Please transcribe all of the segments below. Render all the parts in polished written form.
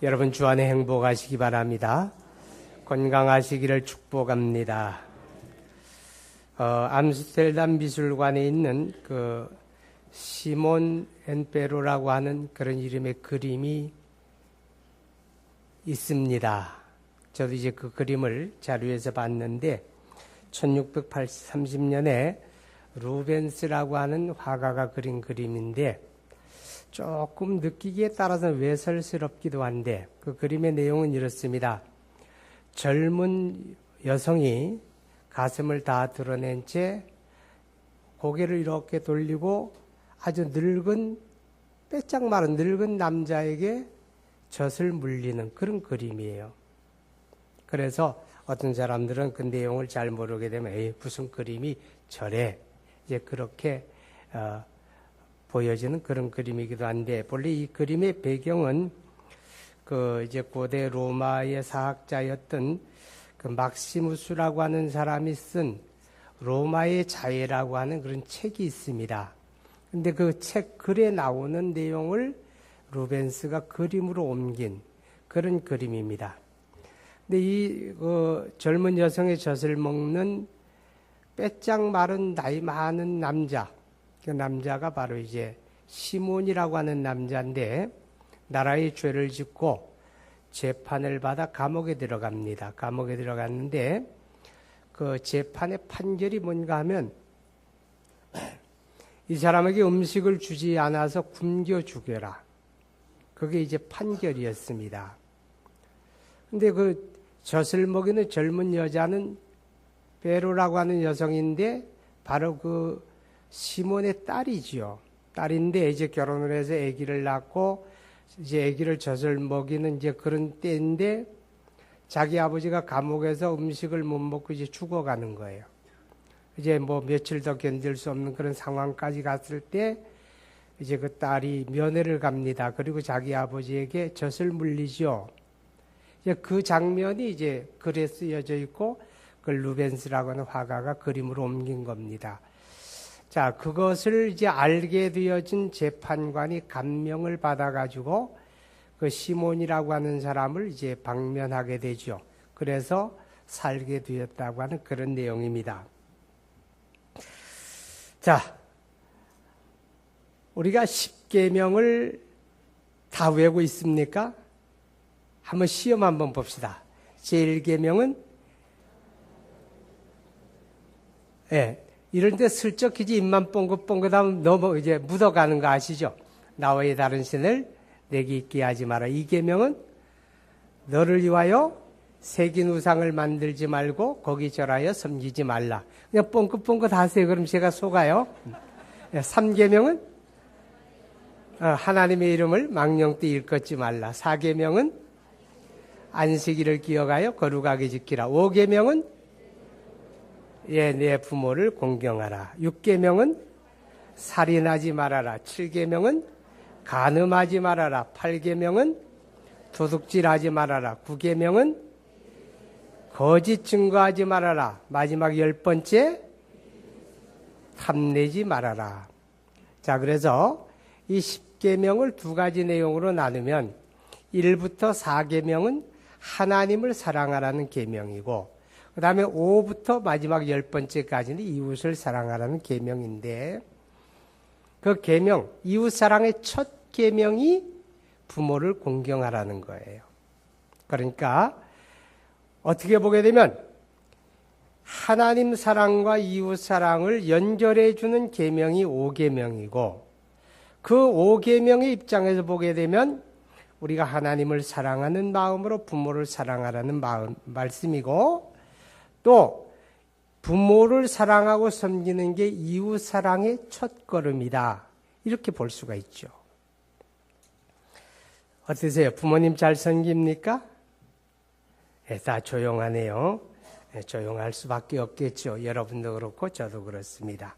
여러분 주안에 행복하시기 바랍니다. 건강하시기를 축복합니다. 암스테르담 미술관에 있는 그 시몬 엔페로라고 하는 그런 이름의 그림이 있습니다. 저도 이제 그 그림을 자료에서 봤는데 1630년에 루벤스라고 하는 화가가 그린 그림인데 조금 느끼기에 따라서는 외설스럽기도 한데 그 그림의 내용은 이렇습니다. 젊은 여성이 가슴을 다 드러낸 채 고개를 이렇게 돌리고 아주 늙은 빼짝 마른 늙은 남자에게 젖을 물리는 그런 그림이에요. 그래서 어떤 사람들은 그 내용을 잘 모르게 되면 에이, 무슨 그림이 저래 이제 그렇게 보여지는 그런 그림이기도 한데 본래 이 그림의 배경은 그 이제 고대 로마의 사학자였던 그 막시무스라고 하는 사람이 쓴 로마의 자해라고 하는 그런 책이 있습니다. 근데 그 책 글에 나오는 내용을 루벤스가 그림으로 옮긴 그런 그림입니다. 근데 이 젊은 여성의 젖을 먹는 빼짝 마른 나이 많은 남자, 그 남자가 바로 이제 시몬이라고 하는 남자인데 나라의 죄를 짓고 재판을 받아 감옥에 들어갑니다. 감옥에 들어갔는데 그 재판의 판결이 뭔가 하면 이 사람에게 음식을 주지 않아서 굶겨 죽여라. 그게 이제 판결이었습니다. 근데 그 젖을 먹이는 젊은 여자는 베로라고 하는 여성인데 바로 그 시몬의 딸이지요. 딸인데 이제 결혼을 해서 아기를 낳고 이제 아기를 젖을 먹이는 이제 그런 때인데 자기 아버지가 감옥에서 음식을 못 먹고 이제 죽어가는 거예요. 이제 뭐 며칠 더 견딜 수 없는 그런 상황까지 갔을 때 이제 그 딸이 면회를 갑니다. 그리고 자기 아버지에게 젖을 물리죠. 이제 그 장면이 이제 글에 쓰여져 있고 그 루벤스라고 하는 화가가 그림으로 옮긴 겁니다. 자, 그것을 이제 알게 되어진 재판관이 감명을 받아가지고 그 시몬이라고 하는 사람을 이제 방면하게 되죠. 그래서 살게 되었다고 하는 그런 내용입니다. 자, 우리가 십계명을 다 외우고 있습니까? 한번 시험 한번 봅시다. 제1계명은 이럴 때 슬쩍 기지 입만 뻥긋뻥긋하면 너무 이제 묻어가는 거 아시죠? 나와의 다른 신을 내게 있게 하지 마라. 2계명은 너를 위하여 새긴 우상을 만들지 말고 거기 절하여 섬기지 말라. 그냥 뻥긋뻥긋 하세요. 그럼 제가 속아요. 3계명은 하나님의 이름을 망령되이 일컫지 말라. 4계명은 안식일을 기억하여 거룩하게 지키라. 5계명은 내 부모를 공경하라. 6계명은 살인하지 말아라. 7계명은 간음하지 말아라. 8계명은 도둑질하지 말아라. 9계명은 거짓 증거하지 말아라. 마지막 10번째 탐내지 말아라. 자, 그래서 이 10계명을 두 가지 내용으로 나누면 1부터 4계명은 하나님을 사랑하라는 계명이고 그 다음에 5부터 마지막 10번째까지는 이웃을 사랑하라는 계명인데 그 계명, 이웃사랑의 첫 계명이 부모를 공경하라는 거예요. 그러니까 어떻게 보게 되면 하나님 사랑과 이웃 사랑을 연결해 주는 계명이 5계명이고 그 5계명의 입장에서 보게 되면 우리가 하나님을 사랑하는 마음으로 부모를 사랑하라는 말씀이고 또 부모를 사랑하고 섬기는 게 이웃 사랑의 첫걸음이다. 이렇게 볼 수가 있죠. 어떠세요? 부모님 잘 섬깁니까? 다 조용하네요. 조용할 수밖에 없겠죠. 여러분도 그렇고 저도 그렇습니다.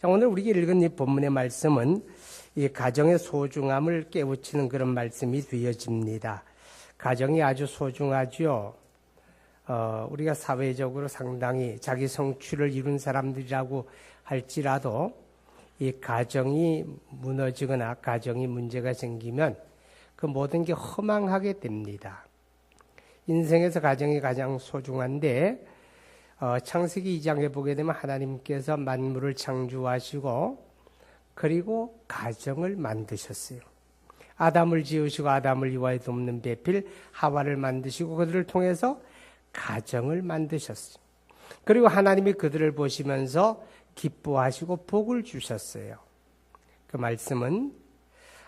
자, 오늘 우리가 읽은 이 본문의 말씀은 이 가정의 소중함을 깨우치는 그런 말씀이 되어집니다. 가정이 아주 소중하죠. 우리가 사회적으로 상당히 자기 성취를 이룬 사람들이라고 할지라도 이 가정이 무너지거나 가정이 문제가 생기면 그 모든 게 허망하게 됩니다. 인생에서 가정이 가장 소중한데 창세기 2장에 보게 되면 하나님께서 만물을 창조하시고 그리고 가정을 만드셨어요. 아담을 지으시고 아담을 이와에 돕는 배필 하와를 만드시고 그들을 통해서 가정을 만드셨어요. 그리고 하나님이 그들을 보시면서 기뻐하시고 복을 주셨어요. 그 말씀은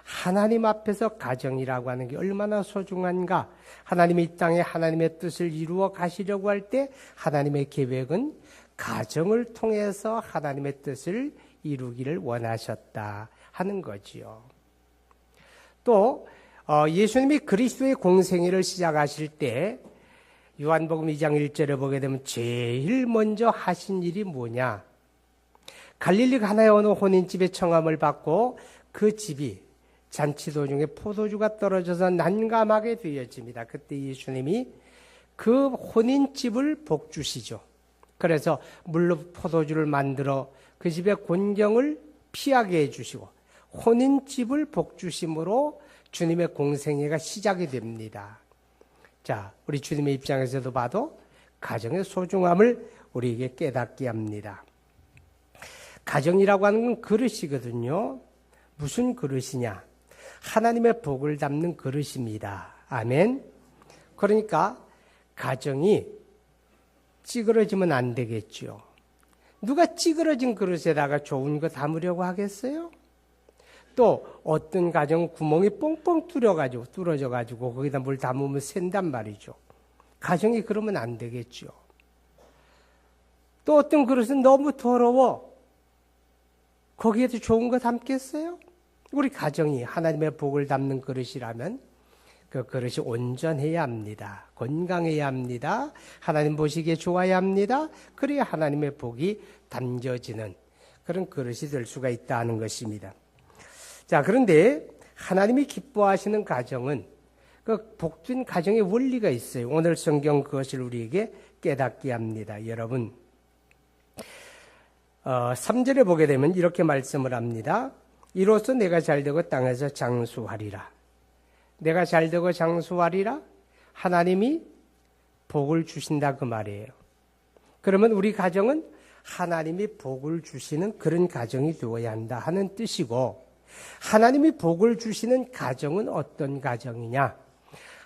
하나님 앞에서 가정이라고 하는 게 얼마나 소중한가. 하나님이 이 땅에 하나님의 뜻을 이루어 가시려고 할 때 하나님의 계획은 가정을 통해서 하나님의 뜻을 이루기를 원하셨다 하는 거지요. 또 예수님이 그리스도의 공생애를 시작하실 때 요한복음 2장 1절에 보게 되면 제일 먼저 하신 일이 뭐냐? 갈릴리 가나에 어느 혼인집에 청함을 받고 그 집이 잔치 도중에 포도주가 떨어져서 난감하게 되어집니다. 그때 예수님이 그 혼인집을 복주시죠. 그래서 물로 포도주를 만들어 그 집의 곤경을 피하게 해주시고 혼인집을 복주심으로 주님의 공생애가 시작이 됩니다. 자, 우리 주님의 입장에서도 봐도 가정의 소중함을 우리에게 깨닫게 합니다. 가정이라고 하는 건 그릇이거든요. 무슨 그릇이냐? 하나님의 복을 담는 그릇입니다. 아멘. 그러니까 가정이 찌그러지면 안 되겠죠. 누가 찌그러진 그릇에다가 좋은 거 담으려고 하겠어요? 또 어떤 가정은 구멍이 뻥뻥 뚫어져가지고 거기다 물 담으면 샌단 말이죠. 가정이 그러면 안 되겠죠. 또 어떤 그릇은 너무 더러워. 거기에도 좋은 거 담겠어요? 우리 가정이 하나님의 복을 담는 그릇이라면 그 그릇이 온전해야 합니다. 건강해야 합니다. 하나님 보시기에 좋아야 합니다. 그래야 하나님의 복이 담겨지는 그런 그릇이 될 수가 있다는 것입니다. 자, 그런데 하나님이 기뻐하시는 가정은 그 복된 가정의 원리가 있어요. 오늘 성경 그것을 우리에게 깨닫게 합니다. 여러분, 3절에 보게 되면 이렇게 말씀을 합니다. 이로써 내가 잘되고 땅에서 장수하리라. 내가 잘되고 장수하리라. 하나님이 복을 주신다 그 말이에요. 그러면 우리 가정은 하나님이 복을 주시는 그런 가정이 되어야 한다 하는 뜻이고, 하나님이 복을 주시는 가정은 어떤 가정이냐?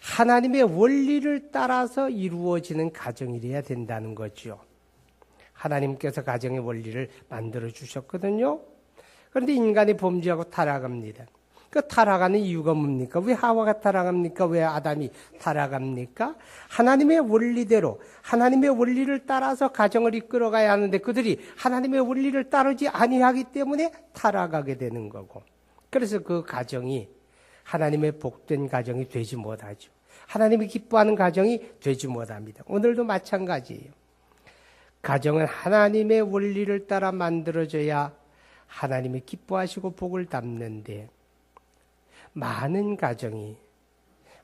하나님의 원리를 따라서 이루어지는 가정이래야 된다는 거죠. 하나님께서 가정의 원리를 만들어 주셨거든요. 그런데 인간이 범죄하고 타락합니다. 그 타락하는 이유가 뭡니까? 왜 하와가 타락합니까? 왜 아담이 타락합니까? 하나님의 원리대로 하나님의 원리를 따라서 가정을 이끌어가야 하는데 그들이 하나님의 원리를 따르지 아니하기 때문에 타락하게 되는 거고, 그래서 그 가정이 하나님의 복된 가정이 되지 못하죠. 하나님이 기뻐하는 가정이 되지 못합니다. 오늘도 마찬가지예요. 가정은 하나님의 원리를 따라 만들어져야 하나님이 기뻐하시고 복을 담는데, 많은 가정이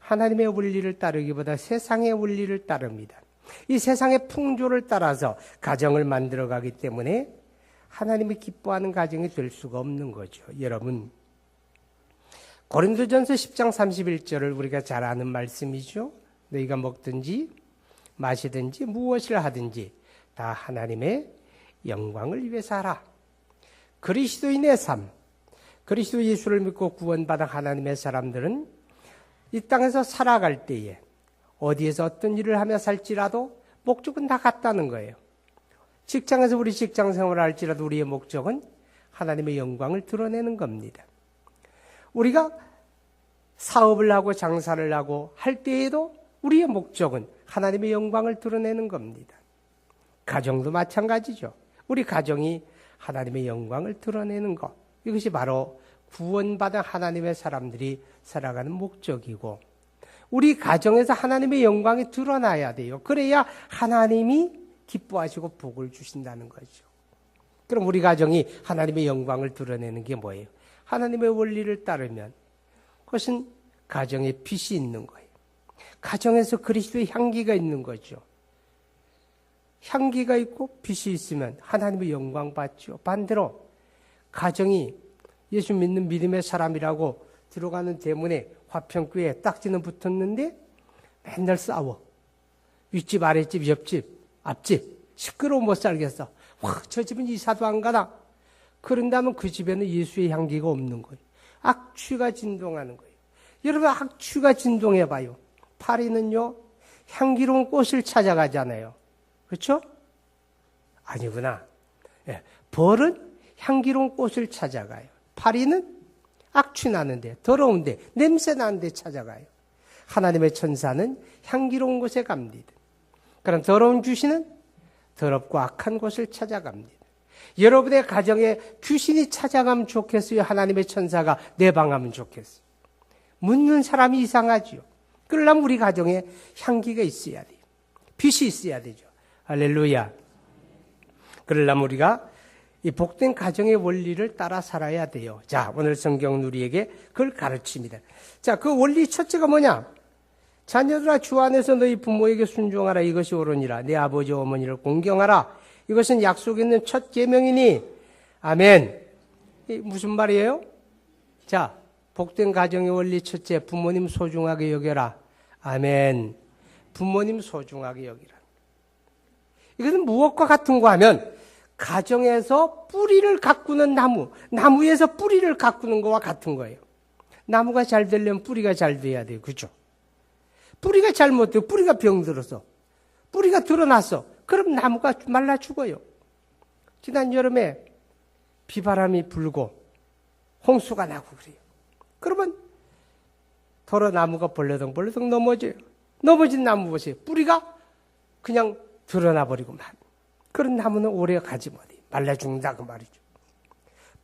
하나님의 원리를 따르기보다 세상의 원리를 따릅니다. 이 세상의 풍조를 따라서 가정을 만들어가기 때문에 하나님이 기뻐하는 가정이 될 수가 없는 거죠. 여러분, 고린도전서 10장 31절을 우리가 잘 아는 말씀이죠. 너희가 먹든지 마시든지 무엇을 하든지 다 하나님의 영광을 위해서 하라. 그리스도인의 삶, 그리스도 예수를 믿고 구원받은 하나님의 사람들은 이 땅에서 살아갈 때에 어디에서 어떤 일을 하며 살지라도 목적은 다 같다는 거예요. 직장에서 우리 직장 생활을 할지라도 우리의 목적은 하나님의 영광을 드러내는 겁니다. 우리가 사업을 하고 장사를 하고 할 때에도 우리의 목적은 하나님의 영광을 드러내는 겁니다. 가정도 마찬가지죠. 우리 가정이 하나님의 영광을 드러내는 것, 이것이 바로 구원받은 하나님의 사람들이 살아가는 목적이고, 우리 가정에서 하나님의 영광이 드러나야 돼요. 그래야 하나님이 기뻐하시고 복을 주신다는 거죠. 그럼 우리 가정이 하나님의 영광을 드러내는 게 뭐예요? 하나님의 원리를 따르면 그것은 가정에 빛이 있는 거예요. 가정에서 그리스도의 향기가 있는 거죠. 향기가 있고 빛이 있으면 하나님의 영광 받죠. 반대로 가정이 예수 믿는 믿음의 사람이라고 들어가는 대문에 화평교회 딱지는 붙었는데 맨날 싸워. 윗집, 아랫집, 옆집, 앞집. 시끄러워 못 살겠어. 와, 저 집은 이사도 안 가나? 그런다면 그 집에는 예수의 향기가 없는 거예요. 악취가 진동하는 거예요. 여러분, 악취가 진동해봐요. 파리는요, 향기로운 꽃을 찾아가잖아요. 그렇죠? 아니구나. 예, 벌은 향기로운 꽃을 찾아가요. 파리는 악취 나는데, 더러운데, 냄새 나는데 찾아가요. 하나님의 천사는 향기로운 곳에 갑니다. 그럼 더러운 귀신은 더럽고 악한 곳을 찾아갑니다. 여러분의 가정에 귀신이 찾아가면 좋겠어요? 하나님의 천사가 내방하면 좋겠어요? 묻는 사람이 이상하지요. 그러려면 우리 가정에 향기가 있어야 돼요. 빛이 있어야 되죠. 할렐루야. 그러려면 우리가 이 복된 가정의 원리를 따라 살아야 돼요. 자, 오늘 성경 우리에게 그걸 가르칩니다. 자, 그 원리 첫째가 뭐냐? 자녀들아, 주 안에서 너희 부모에게 순종하라. 이것이 옳으니라. 내 아버지 어머니를 공경하라. 이것은 약속 있는 첫 계명이니. 아멘. 무슨 말이에요? 자, 복된 가정의 원리 첫째, 부모님 소중하게 여겨라. 아멘. 부모님 소중하게 여기라. 이것은 무엇과 같은가 하면 가정에서 뿌리를 가꾸는 나무, 나무에서 뿌리를 가꾸는 것과 같은 거예요. 나무가 잘 되려면 뿌리가 잘 돼야 돼요. 그죠? 뿌리가 잘못되고 뿌리가 병들어서 뿌리가 드러났어. 그럼 나무가 말라 죽어요. 지난 여름에 비바람이 불고 홍수가 나고 그래요. 그러면 더러 나무가 벌레덩벌레덩 넘어져요. 넘어진 나무 보세요. 뿌리가 그냥 드러나 버리고만. 그런 나무는 오래 가지 못해요. 말라 죽는다 그 말이죠.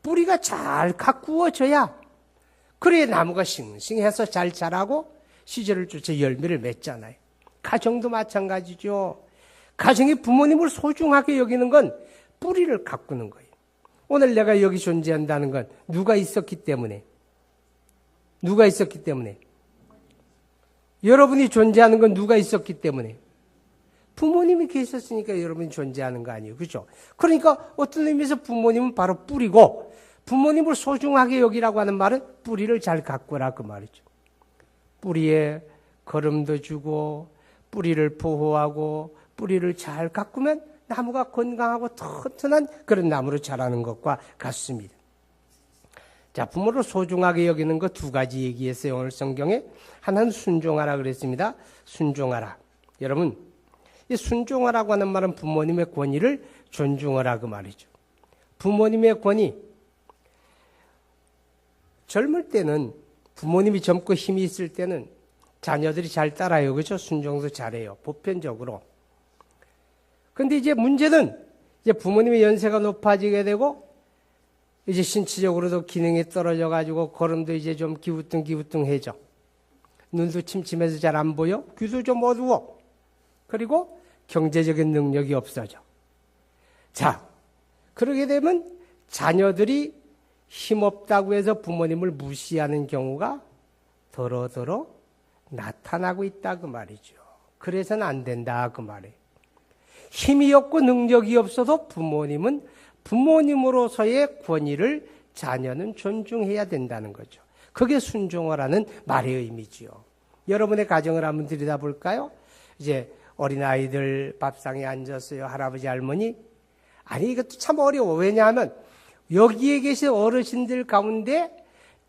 뿌리가 잘 가꾸어져야 그래야 나무가 싱싱해서 잘 자라고 시절을 쫓아 열매를 맺잖아요. 가정도 마찬가지죠. 가정이 부모님을 소중하게 여기는 건 뿌리를 가꾸는 거예요. 오늘 내가 여기 존재한다는 건 누가 있었기 때문에, 누가 있었기 때문에, 여러분이 존재하는 건 누가 있었기 때문에, 부모님이 계셨으니까 여러분이 존재하는 거 아니에요. 그렇죠? 그러니까 어떤 의미에서 부모님은 바로 뿌리고, 부모님을 소중하게 여기라고 하는 말은 뿌리를 잘 가꾸라 그 말이죠. 뿌리에 거름도 주고 뿌리를 보호하고 뿌리를 잘 가꾸면 나무가 건강하고 튼튼한 그런 나무로 자라는 것과 같습니다. 자, 부모를 소중하게 여기는 것 두 가지 얘기했어요. 오늘 성경에. 하나는 순종하라 그랬습니다. 순종하라. 여러분, 이 순종하라고 하는 말은 부모님의 권위를 존중하라 그 말이죠. 부모님의 권위. 젊을 때는 부모님이 젊고 힘이 있을 때는 자녀들이 잘 따라요. 그렇죠? 순종도 잘해요. 보편적으로. 근데 이제 문제는 이제 부모님의 연세가 높아지게 되고 이제 신체적으로도 기능이 떨어져 가지고 걸음도 이제 좀 기우뚱기우뚱해져. 눈도 침침해서 잘 안 보여. 귀도 좀 어두워. 그리고 경제적인 능력이 없어져. 자, 그러게 되면 자녀들이 힘없다고 해서 부모님을 무시하는 경우가 더러더러 나타나고 있다 그 말이죠. 그래서는 안 된다 그 말이에요. 힘이 없고 능력이 없어도 부모님은 부모님으로서의 권위를 자녀는 존중해야 된다는 거죠. 그게 순종하라는 말의 의미지요. 여러분의 가정을 한번 들여다볼까요? 이제 어린아이들 밥상에 앉았어요. 할아버지 할머니. 아니 이것도 참 어려워. 왜냐하면 여기에 계신 어르신들 가운데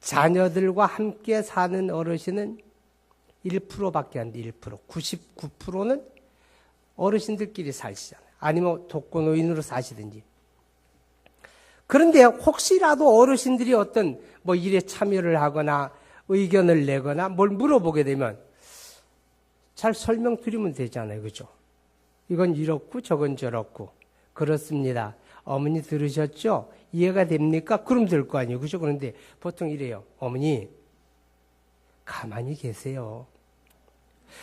자녀들과 함께 사는 어르신은 1%밖에 안 돼. 1%. 99%는 어르신들끼리 사시잖아요. 아니면 독거노인으로 사시든지. 그런데 혹시라도 어르신들이 어떤 뭐 일에 참여를 하거나 의견을 내거나 뭘 물어보게 되면 잘 설명드리면 되잖아요. 그죠? 이건 이렇고 저건 저렇고. 그렇습니다. 어머니 들으셨죠? 이해가 됩니까? 그럼 될 거 아니에요. 그죠? 그런데 보통 이래요. 어머니, 가만히 계세요.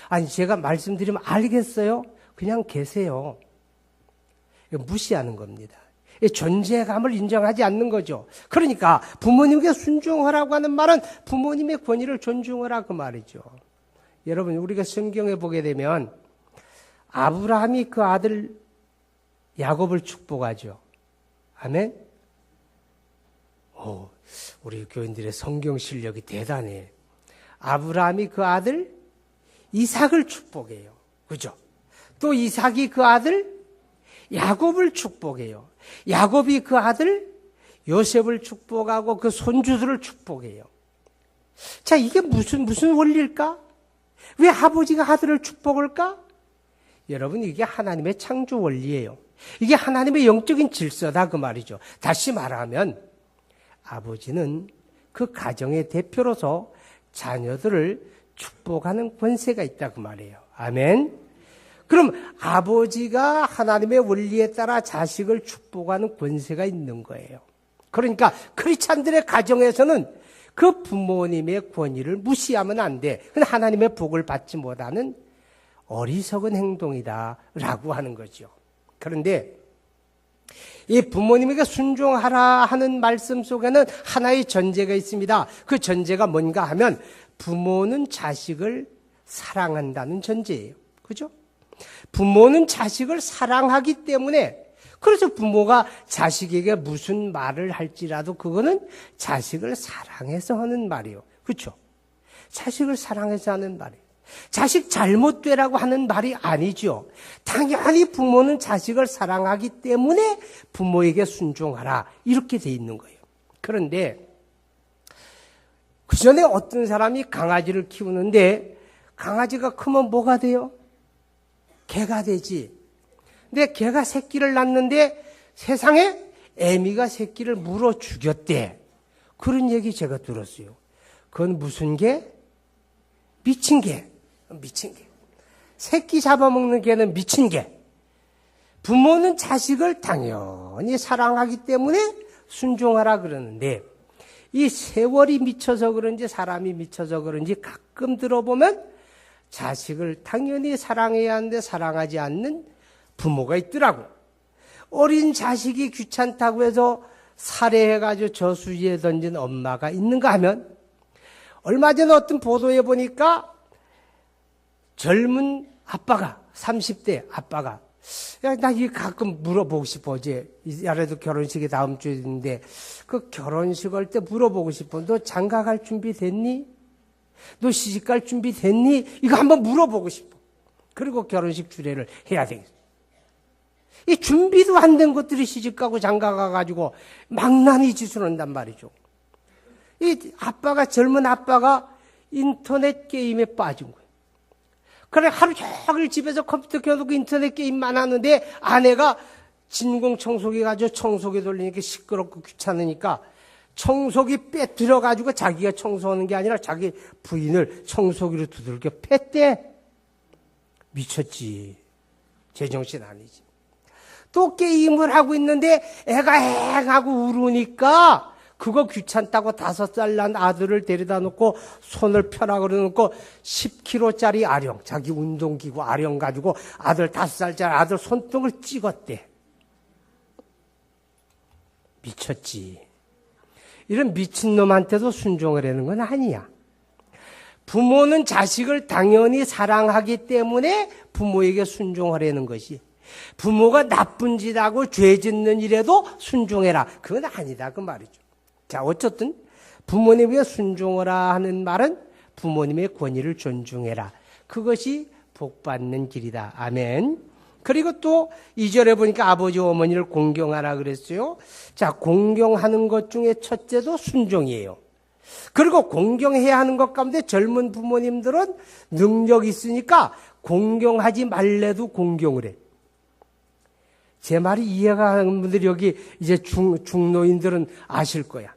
아니, 제가 말씀드리면 알겠어요? 그냥 계세요. 이거 무시하는 겁니다. 존재감을 인정하지 않는 거죠. 그러니까 부모님께 순종하라고 하는 말은 부모님의 권위를 존중하라 그 말이죠. 여러분, 우리가 성경에 보게 되면 아브라함이 그 아들 야곱을 축복하죠. 아멘? 우리 교인들의 성경 실력이 대단해. 아브라함이 그 아들 이삭을 축복해요. 그죠? 또 이삭이 그 아들 야곱을 축복해요. 야곱이 그 아들 요셉을 축복하고 그 손주들을 축복해요. 자, 이게 무슨 원리일까? 왜 아버지가 아들을 축복할까? 여러분, 이게 하나님의 창조 원리예요. 이게 하나님의 영적인 질서다 그 말이죠. 다시 말하면 아버지는 그 가정의 대표로서 자녀들을 축복하는 권세가 있다 그 말이에요. 아멘. 그럼 아버지가 하나님의 원리에 따라 자식을 축복하는 권세가 있는 거예요. 그러니까 크리스찬들의 가정에서는 그 부모님의 권위를 무시하면 안 돼. 그건 하나님의 복을 받지 못하는 어리석은 행동이다라고 하는 거죠. 그런데 이 부모님에게 순종하라 하는 말씀 속에는 하나의 전제가 있습니다. 그 전제가 뭔가 하면 부모는 자식을 사랑한다는 전제예요. 그죠? 부모는 자식을 사랑하기 때문에 그래서 부모가 자식에게 무슨 말을 할지라도 그거는 자식을 사랑해서 하는 말이에요. 그렇죠? 자식을 사랑해서 하는 말이에요. 자식 잘못되라고 하는 말이 아니죠. 당연히 부모는 자식을 사랑하기 때문에 부모에게 순종하라 이렇게 돼 있는 거예요. 그런데 그 전에 어떤 사람이 강아지를 키우는데 강아지가 크면 뭐가 돼요? 개가 되지. 근데 개가 새끼를 낳는데 세상에 애미가 새끼를 물어 죽였대. 그런 얘기 제가 들었어요. 그건 무슨 개? 미친 개. 미친 개. 새끼 잡아먹는 개는 미친 개. 부모는 자식을 당연히 사랑하기 때문에 순종하라 그러는데 이 세월이 미쳐서 그런지 사람이 미쳐서 그런지 가끔 들어보면 자식을 당연히 사랑해야 하는데 사랑하지 않는 부모가 있더라고. 어린 자식이 귀찮다고 해서 살해해가지고 저수지에 던진 엄마가 있는가 하면 얼마 전에 어떤 보도에 보니까 젊은 아빠가 30대 아빠가 야, 나 이거 가끔 물어보고 싶어. 이제 야래도 결혼식이 다음 주에 있는데 그 결혼식 할 때 물어보고 싶어. 너 장가 갈 준비 됐니? 너 시집 갈 준비 됐니? 이거 한번 물어보고 싶어. 그리고 결혼식 주례를 해야 되겠어. 이 준비도 안 된 것들이 시집 가고 장가 가가지고 망나니 짓을 한단 말이죠. 이 아빠가, 젊은 아빠가 인터넷 게임에 빠진 거예요. 그래, 하루 종일 집에서 컴퓨터 켜놓고 인터넷 게임만 하는데 아내가 진공 청소기 가지고 청소기 돌리니까 시끄럽고 귀찮으니까 청소기 빼들어가지고 자기가 청소하는 게 아니라 자기 부인을 청소기로 두들겨 팼대. 미쳤지. 제정신 아니지. 또 게임을 하고 있는데 애가 앵하고 울으니까 그거 귀찮다고 5살 난 아들을 데려다 놓고 손을 펴라 그러놓고 10kg짜리 아령, 자기 운동기구 아령 가지고 아들 5살짜리 아들 손등을 찍었대. 미쳤지. 이런 미친놈한테도 순종을 하는 건 아니야. 부모는 자식을 당연히 사랑하기 때문에 부모에게 순종하려는 것이, 부모가 나쁜 짓하고 죄 짓는 일에도 순종해라. 그건 아니다 그 말이죠. 자, 어쨌든 부모님에게 순종하라 하는 말은 부모님의 권위를 존중해라. 그것이 복받는 길이다. 아멘. 그리고 또 2절에 보니까 아버지 어머니를 공경하라 그랬어요. 자, 공경하는 것 중에 첫째도 순종이에요. 그리고 공경해야 하는 것 가운데 젊은 부모님들은 능력 있으니까 공경하지 말래도 공경을 해. 제 말이 이해가 가는 분들이 여기 이제 중노인들은 아실 거야.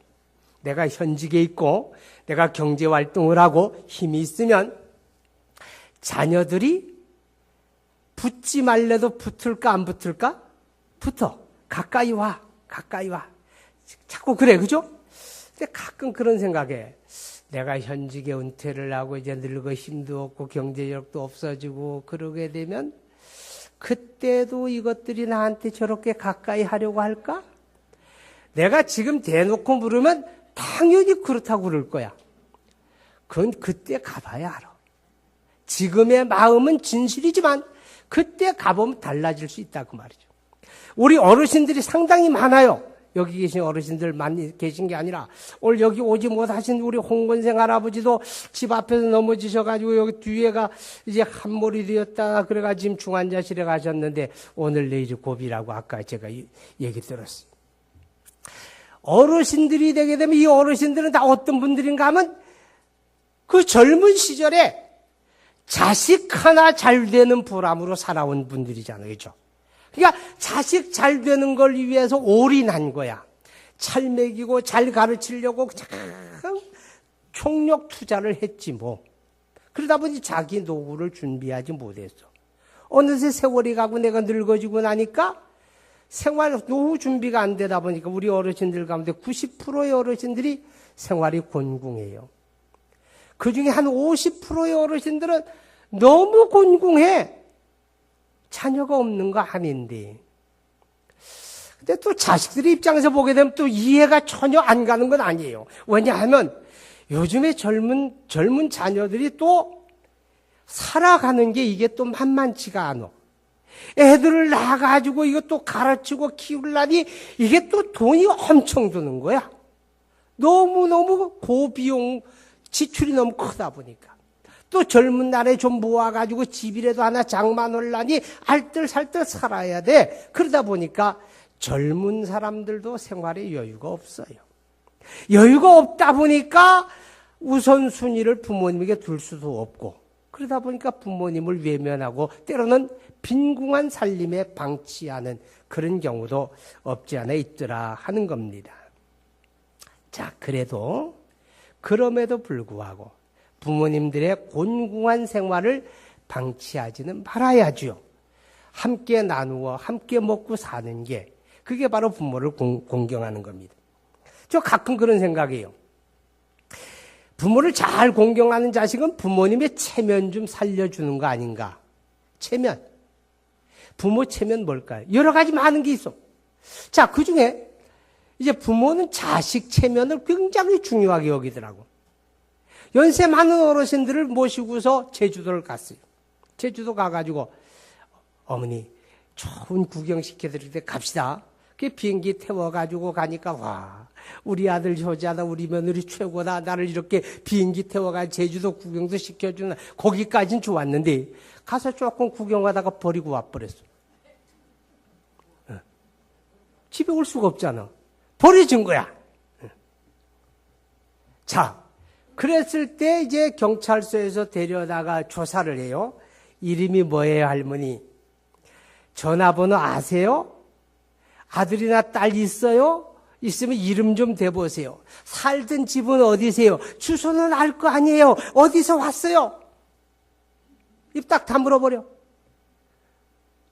내가 현직에 있고 내가 경제 활동을 하고 힘이 있으면 자녀들이 붙지 말래도 붙을까 안 붙을까? 붙어. 가까이 와. 가까이 와. 자꾸 그래. 그죠? 근데 가끔 그런 생각에 내가 현직에 은퇴를 하고 이제 늙어 힘도 없고 경제력도 없어지고 그러게 되면 그때도 이것들이 나한테 저렇게 가까이 하려고 할까? 내가 지금 대놓고 물으면 당연히 그렇다고 그럴 거야. 그건 그때 가봐야 알아. 지금의 마음은 진실이지만 그때 가보면 달라질 수 있다 그 말이죠. 우리 어르신들이 상당히 많아요. 여기 계신 어르신들 많이 계신 게 아니라 오늘 여기 오지 못하신 우리 홍건생 할아버지도 집 앞에서 넘어지셔가지고 여기 뒤에가 이제 한몰이 되었다 그래가 지금 중환자실에 가셨는데 오늘 내일 고비라고 아까 제가 얘기 들었어요. 어르신들이 되게 되면 이 어르신들은 다 어떤 분들인가 하면 그 젊은 시절에 자식 하나 잘 되는 보람으로 살아온 분들이잖아요. 그죠? 그러니까 자식 잘 되는 걸 위해서 올인한 거야. 잘 먹이고 잘 가르치려고 참 총력 투자를 했지 뭐. 그러다 보니 자기 노후를 준비하지 못했어. 어느새 세월이 가고 내가 늙어지고 나니까 생활 노후 준비가 안 되다 보니까 우리 어르신들 가운데 90%의 어르신들이 생활이 곤궁해요. 그중에 한 50%의 어르신들은 너무 곤궁해. 자녀가 없는 거 아닌데. 근데 또 자식들의 입장에서 보게 되면 또 이해가 전혀 안 가는 건 아니에요. 왜냐하면 요즘에 젊은 자녀들이 또 살아가는 게 이게 또 만만치가 않아. 애들을 낳아가지고 이것도 가르치고 키우려니 이게 또 돈이 엄청 드는 거야. 너무너무 고비용 지출이 너무 크다 보니까. 또 젊은 날에 좀 모아가지고 집이라도 하나 장만하려니 알뜰살뜰 살아야 돼. 그러다 보니까 젊은 사람들도 생활에 여유가 없어요. 여유가 없다 보니까 우선순위를 부모님에게 둘 수도 없고 그러다 보니까 부모님을 외면하고 때로는 빈궁한 살림에 방치하는 그런 경우도 없지 않아 있더라 하는 겁니다. 자, 그럼에도 불구하고 부모님들의 곤궁한 생활을 방치하지는 말아야죠. 함께 나누어 함께 먹고 사는 게 그게 바로 부모를 공경하는 겁니다. 저 가끔 그런 생각이에요. 부모를 잘 공경하는 자식은 부모님의 체면 좀 살려주는 거 아닌가. 체면. 부모 체면 뭘까요? 여러 가지 많은 게 있어. 자, 그중에 이제 부모는 자식 체면을 굉장히 중요하게 여기더라고. 연세 많은 어르신들을 모시고서 제주도를 갔어요. 제주도 가가지고 어머니 좋은 구경시켜드릴 때 갑시다. 그 비행기 태워가지고 가니까 와 우리 아들 효자다 우리 며느리 최고다 나를 이렇게 비행기 태워가 제주도 구경도 시켜주는 거기까진 좋았는데 가서 조금 구경하다가 버리고 와버렸어. 집에 올 수가 없잖아. 버려진 거야. 자, 그랬을 때 이제 경찰서에서 데려다가 조사를 해요. 이름이 뭐예요, 할머니? 전화번호 아세요? 아들이나 딸 있어요? 있으면 이름 좀 대보세요. 살던 집은 어디세요? 주소는 알 거 아니에요. 어디서 왔어요? 입 딱 다물어버려.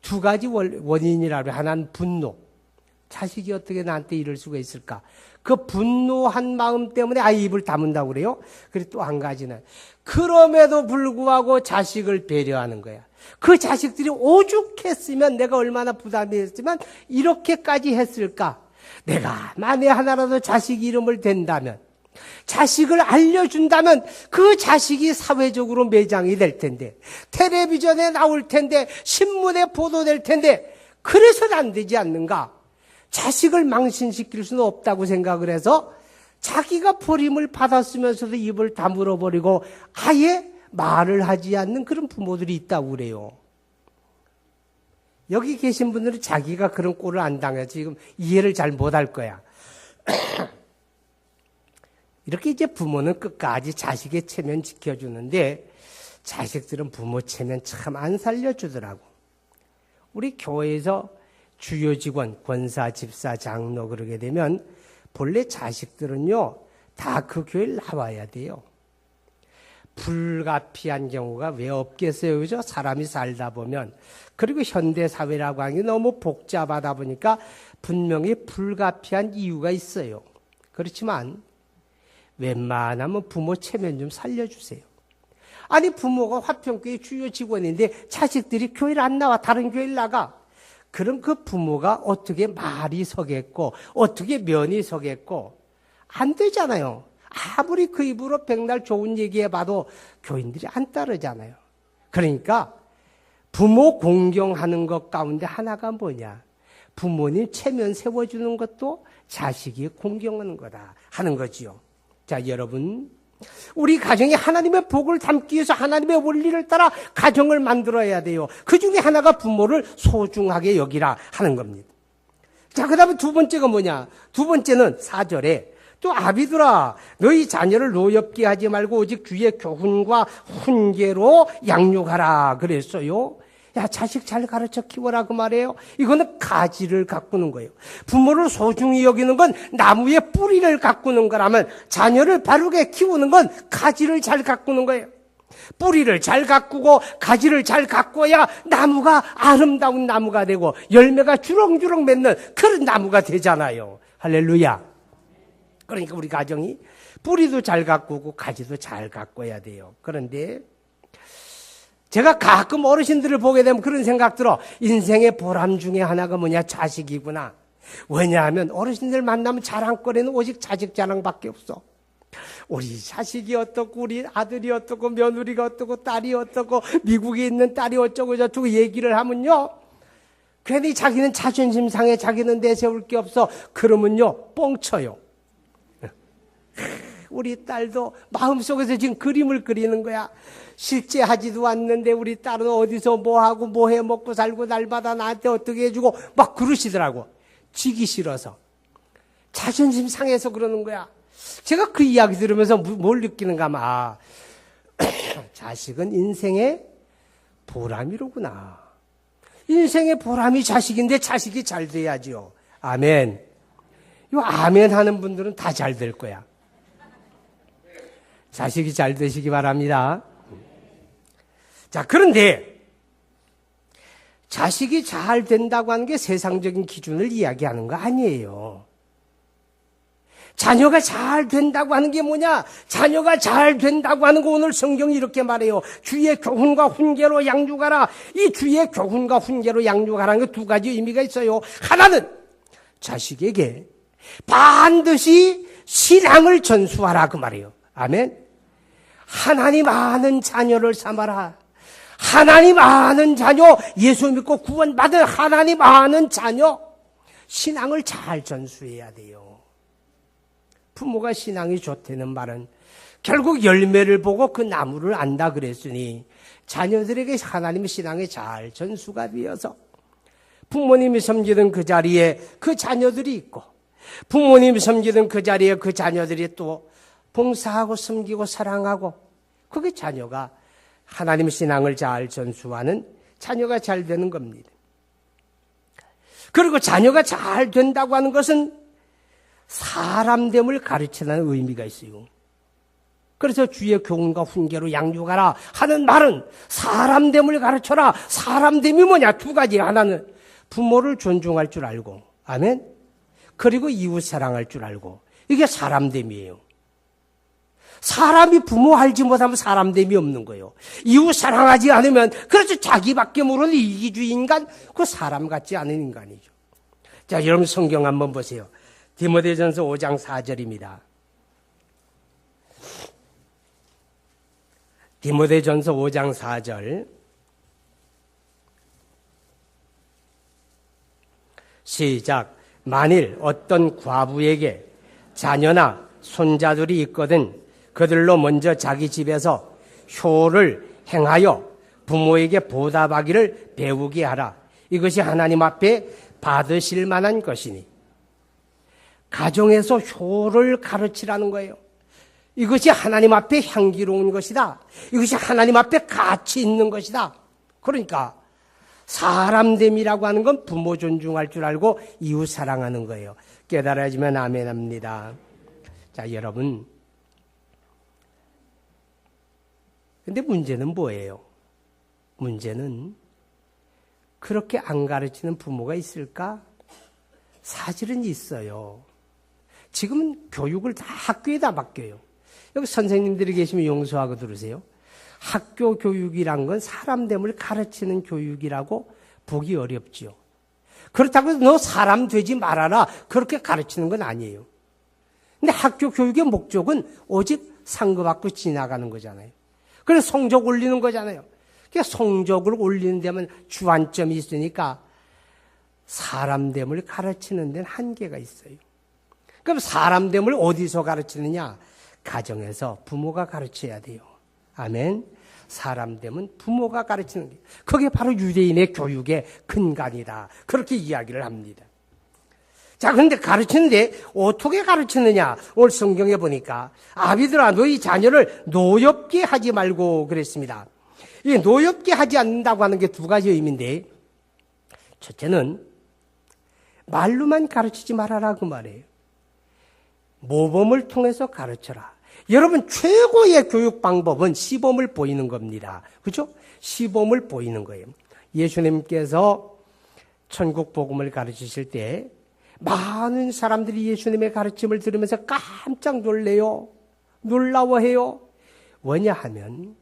두 가지 원인이라고 해요. 하나는 분노. 자식이 어떻게 나한테 이럴 수가 있을까? 그 분노한 마음 때문에 입을 다문다고 그래요. 그리고 또 한 가지는 그럼에도 불구하고 자식을 배려하는 거야. 그 자식들이 오죽했으면 내가 얼마나 부담이 했으면 이렇게까지 했을까? 내가 만에 하나라도 자식 이름을 댄다면 자식을 알려준다면 그 자식이 사회적으로 매장이 될 텐데 텔레비전에 나올 텐데 신문에 보도될 텐데 그래서는 안 되지 않는가? 자식을 망신시킬 수는 없다고 생각을 해서 자기가 버림을 받았으면서도 입을 다물어버리고 아예 말을 하지 않는 그런 부모들이 있다고 그래요. 여기 계신 분들은 자기가 그런 꼴을 안 당해서 지금 이해를 잘 못할 거야. 이렇게 이제 부모는 끝까지 자식의 체면 지켜주는데 자식들은 부모 체면 참 안 살려주더라고. 우리 교회에서 주요 직원, 권사, 집사, 장로 그러게 되면 본래 자식들은요 다 그 교회를 나와야 돼요. 불가피한 경우가 왜 없겠어요, 그죠? 사람이 살다 보면. 그리고 현대사회라고 하는 게 너무 복잡하다 보니까 분명히 불가피한 이유가 있어요. 그렇지만 웬만하면 부모 체면 좀 살려주세요. 아니 부모가 화평교회 주요 직원인데 자식들이 교회를 안 나와 다른 교회를 나가. 그럼 그 부모가 어떻게 말이 서겠고 어떻게 면이 서겠고 안 되잖아요. 아무리 그 입으로 백날 좋은 얘기해봐도 교인들이 안 따르잖아요. 그러니까 부모 공경하는 것 가운데 하나가 뭐냐? 부모님 체면 세워주는 것도 자식이 공경하는 거다 하는 거지요. 자, 여러분, 우리 가정이 하나님의 복을 담기 위해서 하나님의 원리를 따라 가정을 만들어야 돼요. 그 중에 하나가 부모를 소중하게 여기라 하는 겁니다. 자, 그 다음에 두 번째가 뭐냐? 두 번째는 4절에 또 아비들아 너희 자녀를 노엽게 하지 말고 오직 주의 교훈과 훈계로 양육하라 그랬어요. 야, 자식 잘 가르쳐 키워라 그 말이에요. 이거는 가지를 가꾸는 거예요. 부모를 소중히 여기는 건 나무의 뿌리를 가꾸는 거라면 자녀를 바르게 키우는 건 가지를 잘 가꾸는 거예요. 뿌리를 잘 가꾸고 가지를 잘 가꿔야 나무가 아름다운 나무가 되고 열매가 주렁주렁 맺는 그런 나무가 되잖아요. 할렐루야. 그러니까 우리 가정이 뿌리도 잘 가꾸고 가지도 잘 가꿔야 돼요. 그런데 제가 가끔 어르신들을 보게 되면 그런 생각 들어. 인생의 보람 중에 하나가 뭐냐? 자식이구나. 왜냐하면 어르신들 만나면 자랑거리는 오직 자식 자랑밖에 없어. 우리 자식이 어떻고 우리 아들이 어떻고 며느리가 어떻고 딸이 어떻고 미국에 있는 딸이 어쩌고 저쩌고 얘기를 하면요. 괜히 자기는 자존심 상해 자기는 내세울 게 없어. 그러면요. 뻥쳐요. 우리 딸도 마음속에서 지금 그림을 그리는 거야. 실제 하지도 않는데 우리 딸은 어디서 뭐하고 뭐해 먹고 살고 날마다 나한테 어떻게 해주고 막 그러시더라고. 지기 싫어서. 자존심 상해서 그러는 거야. 제가 그 이야기 들으면서 뭘 느끼는가 하면 자식은 인생의 보람이로구나. 인생의 보람이 자식인데 자식이 잘 돼야지요. 아멘. 이 아멘 하는 분들은 다 잘 될 거야. 자식이 잘 되시기 바랍니다. 자, 그런데 자식이 잘 된다고 하는 게 세상적인 기준을 이야기하는 거 아니에요. 자녀가 잘 된다고 하는 게 뭐냐? 자녀가 잘 된다고 하는 거 오늘 성경이 이렇게 말해요. 주의 교훈과 훈계로 양육하라. 이 주의 교훈과 훈계로 양육하라는 게 두 가지 의미가 있어요. 하나는 자식에게 반드시 신앙을 전수하라 그 말이에요. 아멘. 하나님 아는 자녀를 삼아라. 하나님 아는 자녀, 예수 믿고 구원받은 하나님 아는 자녀, 신앙을 잘 전수해야 돼요. 부모가 신앙이 좋다는 말은 결국 열매를 보고 그 나무를 안다 그랬으니 자녀들에게 하나님의 신앙이 잘 전수가 되어서 부모님이 섬기던 그 자리에 그 자녀들이 있고 부모님이 섬기던 그 자리에 그 자녀들이 또 봉사하고 섬기고 사랑하고 그게 자녀가 하나님의 신앙을 잘 전수하는 자녀가 잘 되는 겁니다. 그리고 자녀가 잘 된다고 하는 것은 사람됨을 가르치는 의미가 있어요. 그래서 주의 교훈과 훈계로 양육하라 하는 말은 사람됨을 가르쳐라. 사람됨이 뭐냐? 두 가지. 하나는 부모를 존중할 줄 알고, 아멘. 그리고 이웃 사랑할 줄 알고. 이게 사람됨이에요. 사람이 부모 알지 못하면 사람됨이 없는 거예요. 이웃 사랑하지 않으면 그래서 자기밖에 모르는 이기주의 인간, 그 사람 같지 않은 인간이죠. 자, 여러분 성경 한번 보세요. 디모데전서 5장 4절입니다. 디모데전서 5장 4절 시작. 만일 어떤 과부에게 자녀나 손자들이 있거든 그들로 먼저 자기 집에서 효를 행하여 부모에게 보답하기를 배우게 하라. 이것이 하나님 앞에 받으실 만한 것이니. 가정에서 효를 가르치라는 거예요. 이것이 하나님 앞에 향기로운 것이다. 이것이 하나님 앞에 가치 있는 것이다. 그러니까 사람됨이라고 하는 건 부모 존중할 줄 알고 이웃 사랑하는 거예요. 깨달아지면 아멘합니다. 자, 여러분. 근데 문제는 뭐예요? 문제는 그렇게 안 가르치는 부모가 있을까? 사실은 있어요. 지금은 교육을 다 학교에다 맡겨요. 여기 선생님들이 계시면 용서하고 들으세요. 학교 교육이란 건 사람됨을 가르치는 교육이라고 보기 어렵지요. 그렇다고 해서 너 사람 되지 말아라 그렇게 가르치는 건 아니에요. 근데 학교 교육의 목적은 오직 상급받고 지나가는 거잖아요. 그래서 성적 올리는 거잖아요. 그러니까 성적을 올리는 데만 주안점이 있으니까 사람됨을 가르치는 데는 한계가 있어요. 그럼 사람됨을 어디서 가르치느냐? 가정에서 부모가 가르쳐야 돼요. 아멘. 사람됨은 부모가 가르치는 게, 그게 바로 유대인의 교육의 근간이다. 그렇게 이야기를 합니다. 자, 그런데 가르치는데 어떻게 가르치느냐? 오늘 성경에 보니까 아비들아 너희 자녀를 노엽게 하지 말고 그랬습니다. 이 노엽게 하지 않는다고 하는 게 두 가지 의미인데, 첫째는 말로만 가르치지 말아라 그 말이에요. 모범을 통해서 가르쳐라. 여러분, 최고의 교육 방법은 시범을 보이는 겁니다. 그렇죠? 시범을 보이는 거예요. 예수님께서 천국 복음을 가르치실 때 많은 사람들이 예수님의 가르침을 들으면서 깜짝 놀래요. 놀라워해요. 왜냐하면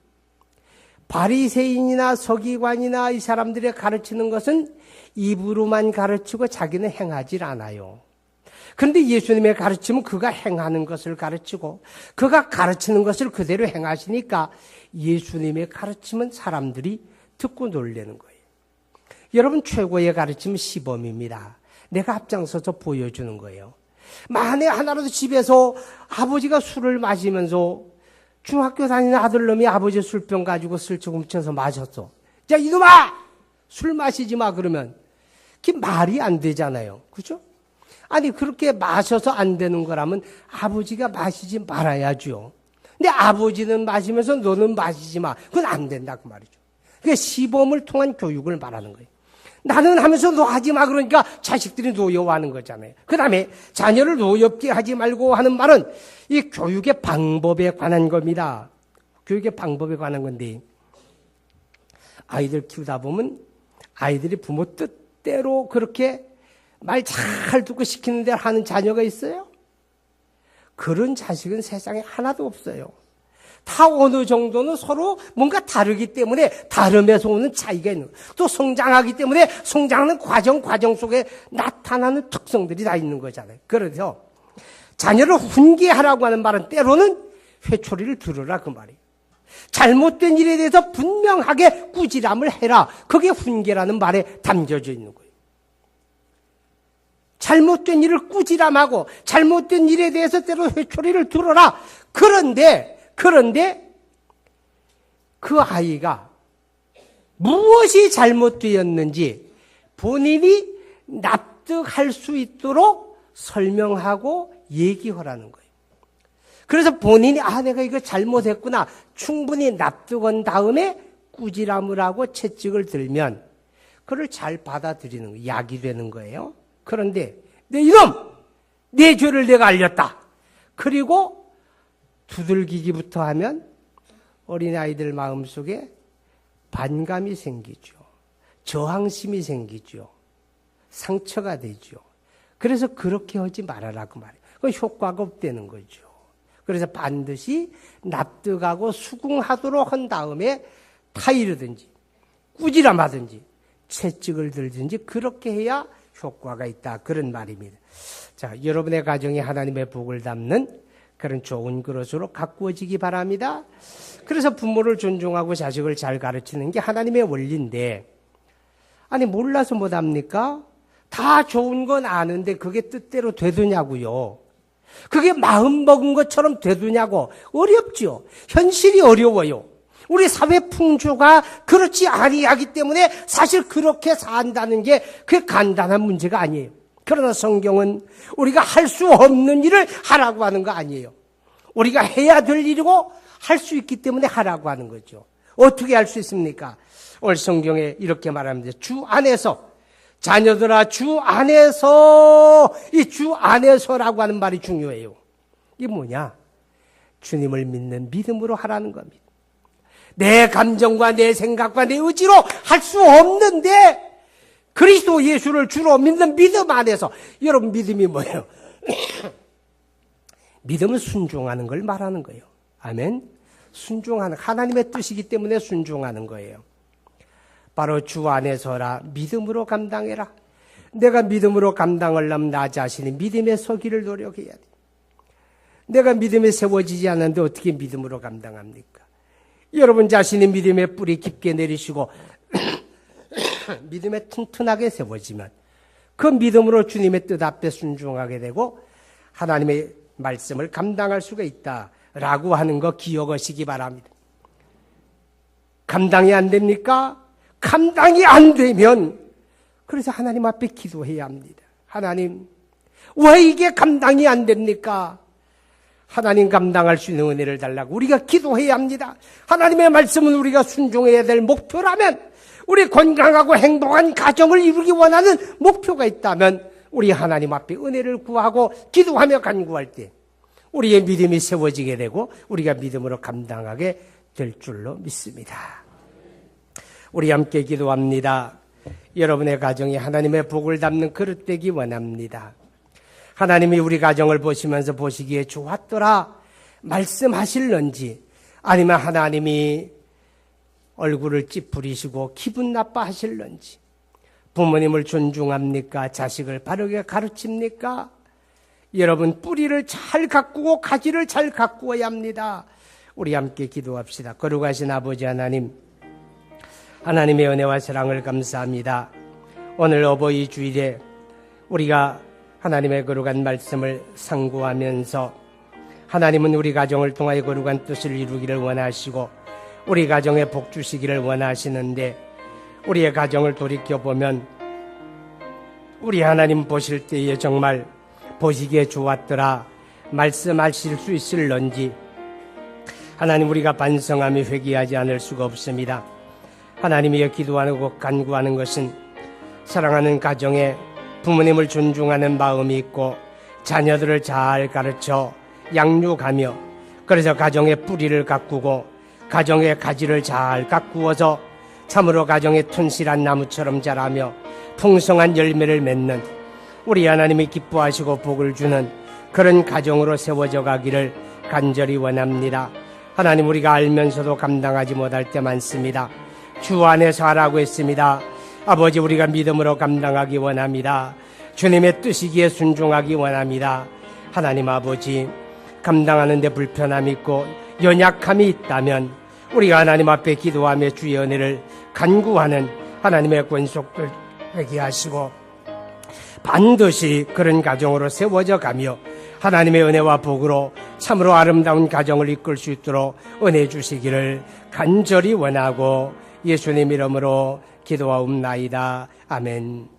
바리새인이나 서기관이나 이 사람들이 가르치는 것은 입으로만 가르치고 자기는 행하질 않아요. 그런데 예수님의 가르침은 그가 행하는 것을 가르치고 그가 가르치는 것을 그대로 행하시니까 예수님의 가르침은 사람들이 듣고 놀라는 거예요. 여러분, 최고의 가르침은 시범입니다. 내가 앞장서서 보여주는 거예요. 만에 하나라도 집에서 아버지가 술을 마시면서 중학교 다니는 아들놈이 아버지 술병 가지고 슬쩍 훔쳐서 마셨어. 자, 이놈아! 술 마시지 마 그러면 그게 말이 안 되잖아요. 그죠? 아니, 그렇게 마셔서 안 되는 거라면 아버지가 마시지 말아야죠. 근데 아버지는 마시면서 너는 마시지 마. 그건 안 된다 그 말이죠. 그게 시범을 통한 교육을 말하는 거예요. 나는 하면서 너 하지 마 그러니까 자식들이 노여워하는 거잖아요. 그 다음에 자녀를 노엽게 하지 말고 하는 말은 이 교육의 방법에 관한 겁니다. 교육의 방법에 관한 건데, 아이들 키우다 보면 아이들이 부모 뜻대로 그렇게 말 잘 듣고 시키는 대로 하는 자녀가 있어요? 그런 자식은 세상에 하나도 없어요. 다 어느 정도는 서로 뭔가 다르기 때문에 다름에서 오는 차이가 있는 거예요. 또 성장하기 때문에 성장하는 과정 속에 나타나는 특성들이 다 있는 거잖아요. 그래서 자녀를 훈계하라고 하는 말은 때로는 회초리를 들으라 그 말이에요. 잘못된 일에 대해서 분명하게 꾸지람을 해라. 그게 훈계라는 말에 담겨져 있는 거예요. 잘못된 일을 꾸지람하고 잘못된 일에 대해서 때로 회초리를 들어라. 그런데 그 아이가 무엇이 잘못되었는지 본인이 납득할 수 있도록 설명하고 얘기하라는 거예요. 그래서 본인이 내가 이거 잘못했구나 충분히 납득한 다음에 꾸지람을 하고 채찍을 들면 그를 잘 받아들이는 거예요. 약이 되는 거예요. 그런데 내 이놈! 내 죄를 내가 알렸다. 그리고 두들기기부터 하면 어린아이들 마음속에 반감이 생기죠. 저항심이 생기죠. 상처가 되죠. 그래서 그렇게 하지 말아라 그 말이에요. 그건 효과가 없다는 거죠. 그래서 반드시 납득하고 수긍하도록 한 다음에 타이르든지 꾸지람하든지 채찍을 들든지 그렇게 해야 효과가 있다. 그런 말입니다. 자, 여러분의 가정이 하나님의 복을 담는 그런 좋은 그릇으로 가꾸어지기 바랍니다. 그래서 부모를 존중하고 자식을 잘 가르치는 게 하나님의 원리인데, 아니 몰라서 못합니까? 다 좋은 건 아는데 그게 뜻대로 되더냐고요. 그게 마음 먹은 것처럼 되더냐고. 어렵죠. 현실이 어려워요. 우리 사회 풍조가 그렇지 아니하기 때문에 사실 그렇게 산다는 게 그게 간단한 문제가 아니에요. 그러나 성경은 우리가 할 수 없는 일을 하라고 하는 거 아니에요. 우리가 해야 될 일이고 할 수 있기 때문에 하라고 하는 거죠. 어떻게 할 수 있습니까? 오늘 성경에 이렇게 말합니다. 주 안에서, 자녀들아 주 안에서, 이 주 안에서라고 하는 말이 중요해요. 이게 뭐냐? 주님을 믿는 믿음으로 하라는 겁니다. 내 감정과 내 생각과 내 의지로 할 수 없는데 그리스도 예수를 주로 믿는 믿음 안에서. 여러분, 믿음이 뭐예요? 믿음은 순종하는 걸 말하는 거예요. 아멘. 순종하는, 하나님의 뜻이기 때문에 순종하는 거예요. 바로 주 안에서라. 믿음으로 감당해라. 내가 믿음으로 감당하려면 나 자신이 믿음에 서기를 노력해야 돼. 내가 믿음에 세워지지 않는데 어떻게 믿음으로 감당합니까? 여러분 자신이 믿음의 뿌리 깊게 내리시고 믿음에 튼튼하게 세워지면 그 믿음으로 주님의 뜻 앞에 순종하게 되고 하나님의 말씀을 감당할 수가 있다라고 하는 거 기억하시기 바랍니다. 감당이 안 됩니까? 감당이 안 되면 그래서 하나님 앞에 기도해야 합니다. 하나님, 왜 이게 감당이 안 됩니까? 하나님 감당할 수 있는 은혜를 달라고 우리가 기도해야 합니다. 하나님의 말씀은 우리가 순종해야 될 목표라면, 우리 건강하고 행복한 가정을 이루기 원하는 목표가 있다면 우리 하나님 앞에 은혜를 구하고 기도하며 간구할 때 우리의 믿음이 세워지게 되고 우리가 믿음으로 감당하게 될 줄로 믿습니다. 우리 함께 기도합니다. 여러분의 가정이 하나님의 복을 담는 그릇 되기 원합니다. 하나님이 우리 가정을 보시면서 보시기에 좋았더라 말씀하실런지, 아니면 하나님이 얼굴을 찌푸리시고 기분 나빠하실런지, 부모님을 존중합니까? 자식을 바르게 가르칩니까? 여러분, 뿌리를 잘 가꾸고 가지를 잘 가꾸어야 합니다. 우리 함께 기도합시다. 거룩하신 아버지 하나님, 하나님의 은혜와 사랑을 감사합니다. 오늘 어버이 주일에 우리가 하나님의 거룩한 말씀을 상고하면서 하나님은 우리 가정을 통하여 거룩한 뜻을 이루기를 원하시고 우리 가정에 복 주시기를 원하시는데, 우리의 가정을 돌이켜보면 우리 하나님 보실 때에 정말 보시기에 좋았더라 말씀하실 수 있을런지 하나님, 우리가 반성하며 회개하지 않을 수가 없습니다. 하나님이여, 기도하고 간구하는 것은 사랑하는 가정에 부모님을 존중하는 마음이 있고 자녀들을 잘 가르쳐 양육하며, 그래서 가정의 뿌리를 가꾸고 가정의 가지를 잘 가꾸어서 참으로 가정의 튼실한 나무처럼 자라며 풍성한 열매를 맺는, 우리 하나님이 기뻐하시고 복을 주는 그런 가정으로 세워져 가기를 간절히 원합니다. 하나님, 우리가 알면서도 감당하지 못할 때 많습니다. 주 안에서 하라고 했습니다. 아버지, 우리가 믿음으로 감당하기 원합니다. 주님의 뜻이기에 순종하기 원합니다. 하나님 아버지, 감당하는 데 불편함이 있고 연약함이 있다면 우리가 하나님 앞에 기도하며 주의 은혜를 간구하는 하나님의 권속들 되게 하시고 반드시 그런 가정으로 세워져 가며 하나님의 은혜와 복으로 참으로 아름다운 가정을 이끌 수 있도록 은혜 주시기를 간절히 원하고 예수님 이름으로 기도하옵나이다. 아멘.